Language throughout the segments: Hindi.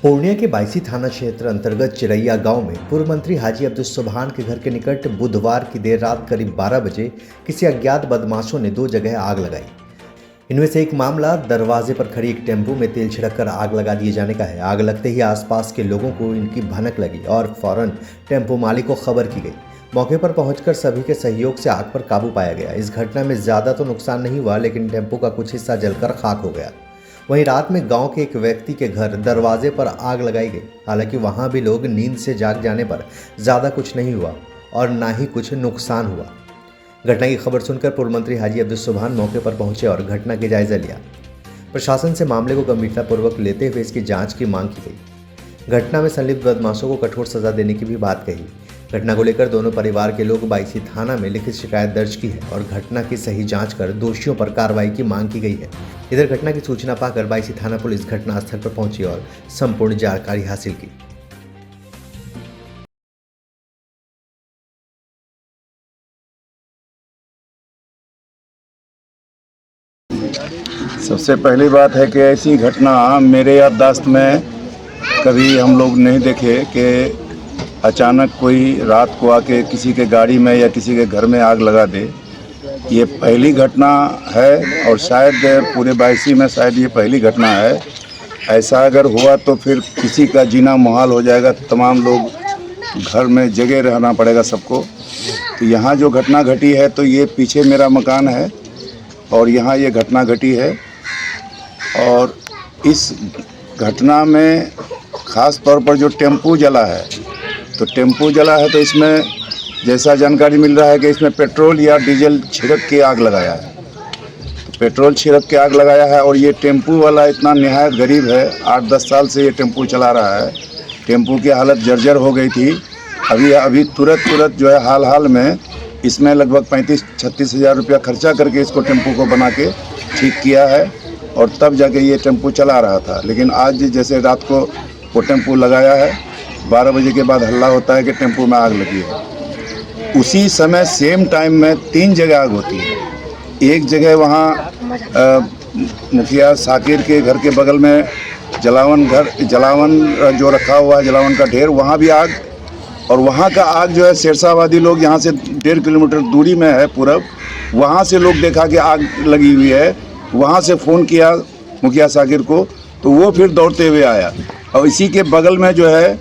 पूर्णिया के बायसी थाना क्षेत्र अंतर्गत चिरैया गांव में पूर्व मंत्री हाजी अब्दुल सुबहान के घर के निकट बुधवार की देर रात करीब 12 बजे किसी अज्ञात बदमाशों ने 2 जगह आग लगाई। इनमें से एक मामला दरवाजे पर खड़ी एक टेम्पो में तेल छिड़ककर आग लगा दिए जाने का है। आग लगते ही आसपास के लोगों को इनकी भनक लगी और फौरन टेम्पो मालिक को खबर की गई। मौके पर पहुंचकर सभी के सहयोग से आग पर काबू पाया गया। इस घटना में ज्यादा तो नुकसान नहीं हुआ, लेकिन टेम्पो का कुछ हिस्सा जलकर खाक हो गया। वहीं रात में गांव के एक व्यक्ति के घर दरवाजे पर आग लगाई गई। हालांकि वहां भी लोग नींद से जाग जाने पर ज्यादा कुछ नहीं हुआ और ना ही कुछ नुकसान हुआ। घटना की खबर सुनकर पूर्व मंत्री हाजी अब्दुल सुबहान मौके पर पहुंचे और घटना का जायजा लिया। प्रशासन से मामले को गंभीरतापूर्वक लेते हुए इसकी जांच की मांग की गई। घटना में संलिप्त बदमाशों को कठोर सजा देने की भी बात कही। घटना को लेकर दोनों परिवार के लोग बायसी थाना में लिखित शिकायत दर्ज की है और घटना की सही जांच कर दोषियों पर कार्रवाई की मांग की गई है। इधर घटना की सूचना पाकर बायसी थाना पुलिस घटनास्थल पर पहुंची और संपूर्ण जानकारी हासिल की। सबसे पहली बात है कि ऐसी घटना मेरे याददाश्त में कभी हम लोग नहीं देखे कि अचानक कोई रात को आके किसी के गाड़ी में या किसी के घर में आग लगा दे। ये पहली घटना है और शायद पूरे बायसी में शायद ये पहली घटना है। ऐसा अगर हुआ तो फिर किसी का जीना मुहाल हो जाएगा। तमाम लोग घर में जगह रहना पड़ेगा सबको। तो यहाँ जो घटना घटी है तो ये पीछे मेरा मकान है और यहाँ ये घटना घटी है। और इस घटना में ख़ास तौर पर जो टेम्पो जला है तो इसमें जैसा जानकारी मिल रहा है कि इसमें पेट्रोल या डीजल छिड़क के आग लगाया है। तो पेट्रोल छिड़क के आग लगाया है और ये टेम्पो वाला इतना निहायत गरीब है। 8-10 साल से ये टेम्पो चला रहा है। टेम्पो की हालत जर्जर हो गई थी। अभी तुरंत जो है हाल में इसमें लगभग 35-36 हज़ार रुपया खर्चा करके इसको टेम्पो को बना के ठीक किया है और तब जाके ये टेम्पो चला रहा था। लेकिन आज जैसे रात को वो टेम्पो लगाया है, 12 बजे के बाद हल्ला होता है कि टेम्पो में आग लगी है। उसी समय सेम टाइम में 3 जगह आग होती है। एक जगह वहाँ मुखिया साकिर के घर के बगल में जलावन जो रखा हुआ है, जलावन का ढेर, वहाँ भी आग। और वहाँ का आग जो है शेरशाहवादी लोग यहाँ से 1.5 किलोमीटर दूरी में है पूरब, वहाँ से लोग देखा कि आग लगी हुई है। वहाँ से फ़ोन किया मुखिया साकिर को तो वो फिर दौड़ते हुए आया। और इसी के बगल में जो है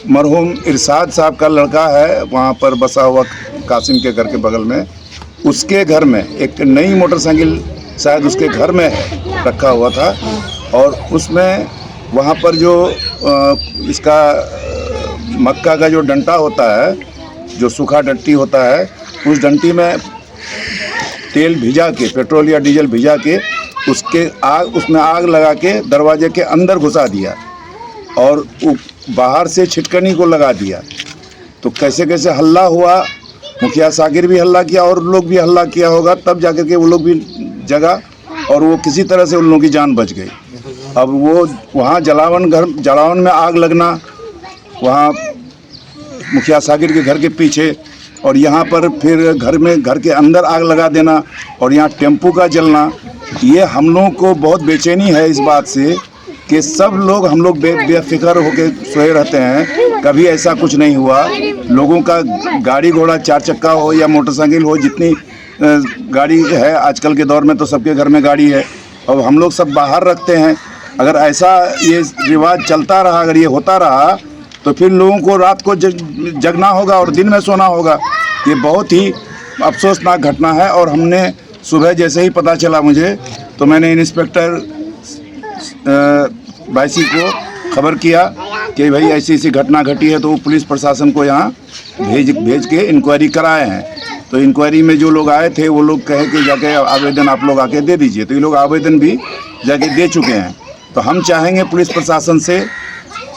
मरहूम इरशाद साहब का लड़का है, वहाँ पर बसा हुआ कासिम के घर के बगल में, उसके घर में एक नई मोटरसाइकिल शायद उसके घर में रखा हुआ था। और उसमें वहाँ पर जो इसका मक्का का जो डंटा होता है, जो सूखा डंटी होता है, उस डंटी में तेल भिजा के, पेट्रोल या डीजल भिजा के उसमें आग लगा के दरवाजे के अंदर घुसा दिया और बाहर से छिटकनी को लगा दिया। तो कैसे हल्ला हुआ, मुखिया साकिर भी हल्ला किया और लोग भी हल्ला किया होगा, तब जाकर के वो लोग भी जगा और वो किसी तरह से उन लोगों की जान बच गई। अब वो वहाँ जलावन में आग लगना, वहाँ मुखिया साकिर के घर के पीछे, और यहाँ पर फिर घर के अंदर आग लगा देना और यहाँ टेम्पो का जलना, ये हम लोगों को बहुत बेचैनी है इस बात से कि हम लोग बेफिक्र होकर सोए रहते हैं। कभी ऐसा कुछ नहीं हुआ। लोगों का गाड़ी घोड़ा 4 चक्का हो या मोटरसाइकिल हो, जितनी गाड़ी है आजकल के दौर में तो सबके घर में गाड़ी है और हम लोग सब बाहर रखते हैं। अगर ऐसा ये रिवाज चलता रहा, अगर ये होता रहा तो फिर लोगों को रात को जगना होगा और दिन में सोना होगा। ये बहुत ही अफसोसनाक घटना है। और हमने सुबह जैसे ही पता चला मुझे, तो मैंने इंस्पेक्टर बायसी को खबर किया कि भाई ऐसी घटना घटी है। तो वो पुलिस प्रशासन को यहाँ भेज के इंक्वायरी कराए हैं। तो इंक्वायरी में जो लोग आए थे वो लोग कहे कि जाके आवेदन आप लोग आके दे दीजिए। तो ये लोग आवेदन भी जाके दे चुके हैं। तो हम चाहेंगे पुलिस प्रशासन से,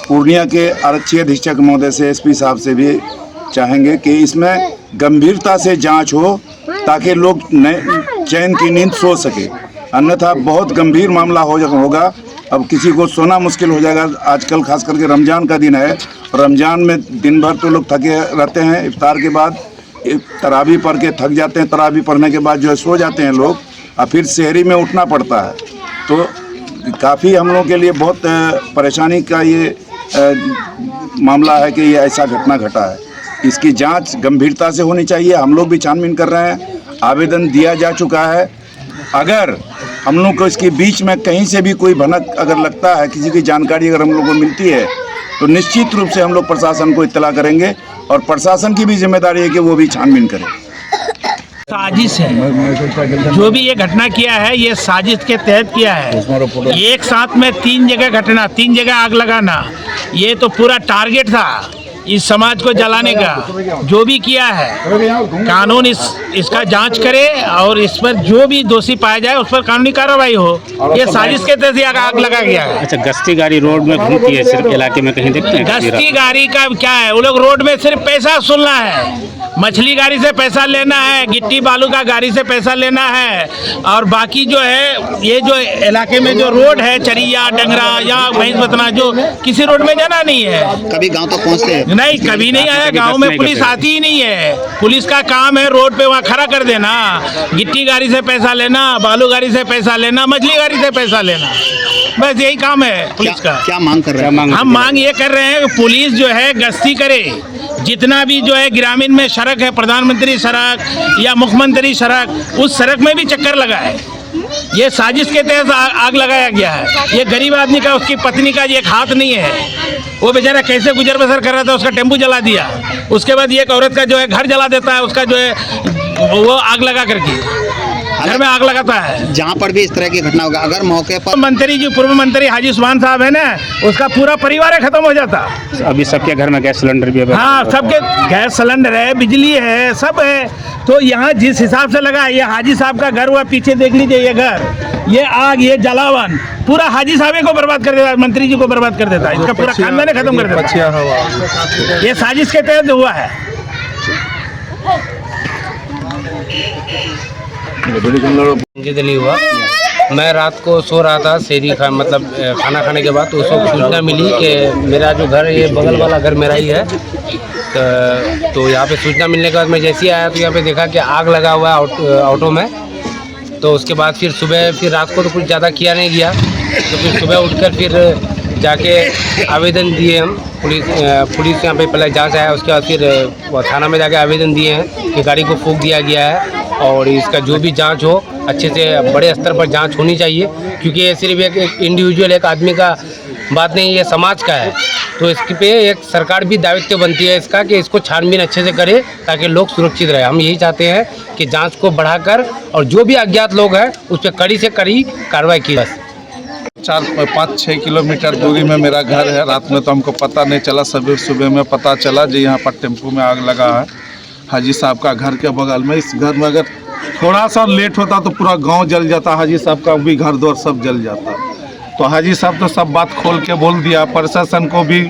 पूर्णिया के आरक्षी अधीक्षक महोदय से, एसपी साहब से भी चाहेंगे कि इसमें गंभीरता से जांच हो ताकि लोग चैन की नींद सो सके। अन्यथा बहुत गंभीर मामला होगा। अब किसी को सोना मुश्किल हो जाएगा। आजकल खास करके रमज़ान का दिन है, रमज़ान में दिन भर तो लोग थके रहते हैं। इफ्तार के बाद तरावी पढ़ के थक जाते हैं। तरावी पढ़ने के बाद जो है सो जाते हैं लोग और फिर शहरी में उठना पड़ता है। तो काफ़ी हम लोगों के लिए बहुत परेशानी का ये मामला है कि ये ऐसा घटना घटा है। इसकी जांच गंभीरता से होनी चाहिए। हम लोग भी छानबीन कर रहे हैं, आवेदन दिया जा चुका है। अगर हम लोग को इसके बीच में कहीं से भी कोई भनक अगर लगता है, किसी की जानकारी अगर हम लोग को मिलती है, तो निश्चित रूप से हम लोग प्रशासन को इत्तला करेंगे और प्रशासन की भी जिम्मेदारी है कि वो भी छानबीन करे। साजिश है, जो भी ये घटना किया है ये साजिश के तहत किया है। एक साथ में 3 जगह घटना, 3 जगह आग लगाना, ये तो पूरा टारगेट था इस समाज को जलाने का। जो भी किया है कानून इसका जांच करे और इस पर जो भी दोषी पाया जाए उस पर कानूनी कार्रवाई हो। ये साजिश के तहत आग लगा गया है। अच्छा, गश्ती गाड़ी रोड में घूमती है सिर्फ इलाके में, कहीं देखते हैं? गश्ती गाड़ी का क्या है, वो लोग रोड में सिर्फ पैसा वसूलना है। मछली गाड़ी से पैसा लेना है, गिट्टी बालू का गाड़ी से पैसा लेना है, और बाकी जो है ये जो इलाके में जो रोड है चरिया डंगरा या भैंस बतना, जो किसी रोड में जाना नहीं है। कभी गांव तक पहुंचते हैं? नहीं, कभी नहीं आया। गांव में पुलिस आती ही नहीं है। पुलिस का काम है रोड पे वहाँ खड़ा कर देना, गिट्टी गाड़ी से पैसा लेना, बालू गाड़ी से पैसा लेना, मछली गाड़ी से पैसा लेना, बस यही काम है पुलिस का। क्या मांग कर रहे हैं? हम मांग ये कर रहे हैं कि पुलिस जो है गश्ती करे, जितना भी जो है ग्रामीण में सड़क है, प्रधानमंत्री सड़क या मुख्यमंत्री सड़क, उस सड़क में भी चक्कर लगाए। ये साजिश के तहत आग लगाया गया है। ये गरीब आदमी का, उसकी पत्नी का एक हाथ नहीं है, वो बेचारा कैसे गुजर बसर कर रहा था, उसका टेम्पू जला दिया। उसके बाद एक औरत का जो है घर जला देता है, उसका जो है वो आग लगा करके घर में आग लगाता है। जहाँ पर भी इस तरह की घटना होगा, अगर मौके पर मंत्री जी, पूर्व मंत्री हाजी उस्मान साहब है ना, उसका पूरा परिवार खत्म हो जाता। अभी सबके घर में गैस सिलेंडर भी है। हाँ, सबके गैस सिलेंडर है, बिजली है, सब है। तो यहाँ जिस हिसाब से लगा, ये हाजी साहब का घर हुआ, पीछे देख लीजिए ये घर, ये आग, ये जलावन पूरा हाजी साहब को बर्बाद कर देता है, मंत्री जी को बर्बाद कर देता है, इसका पूरा खानदान खत्म कर देता है। ये साजिश के तहत हुआ है। दिल्ली हुआ। मैं रात को सो रहा था, सेरी खाना खाने के बाद, तो उसको सूचना मिली कि मेरा जो घर है, ये बगल वाला घर मेरा ही है। तो यहाँ पे सूचना मिलने के बाद मैं जैसे ही आया तो यहाँ पे देखा कि आग लगा हुआ है ऑटो में। तो उसके बाद फिर रात को तो कुछ ज़्यादा किया नहीं गया, तो फिर सुबह उठकर फिर जाके आवेदन दिए हम। पुलिस यहाँ पे पहले जांच आया, उसके बाद फिर थाना में जाके आवेदन दिए हैं कि गाड़ी को फूंक दिया गया है और इसका जो भी जांच हो अच्छे से बड़े स्तर पर जांच होनी चाहिए, क्योंकि ये सिर्फ एक इंडिविजुअल एक आदमी का बात नहीं, ये समाज का है। तो इसके पे एक सरकार भी दायित्व बनती है इसका कि इसको छानबीन अच्छे से करे ताकि लोग सुरक्षित रहे। हम यही चाहते हैं कि जांच को बढ़ाकर और जो भी अज्ञात लोग हैं उस पर कड़ी से कड़ी कार्रवाई की। बस 4-5-6 किलोमीटर दूरी में मेरा घर है। रात में तो हमको पता नहीं चला, सवेर सुबह में पता चला जी यहाँ पर टेम्पू में आग लगा है हाजी साहब का घर के बगल में। इस घर में अगर थोड़ा सा लेट होता तो पूरा गांव जल जाता, हाजी साहब का भी घर द्वार सब जल जाता। तो हाजी साहब तो सब बात खोल के बोल दिया, प्रशासन को भी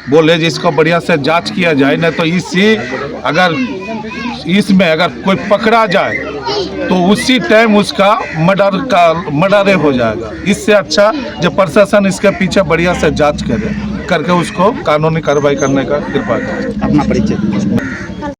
बोले जिसको बढ़िया से जांच किया जाए, नहीं तो इसमें अगर कोई पकड़ा जाए तो उसी टाइम उसका मर्डर हो जाएगा। इससे अच्छा जब प्रशासन इसके पीछे बढ़िया से जांच करके उसको कानूनी कार्रवाई करने का कृपा करें। अपना परिचय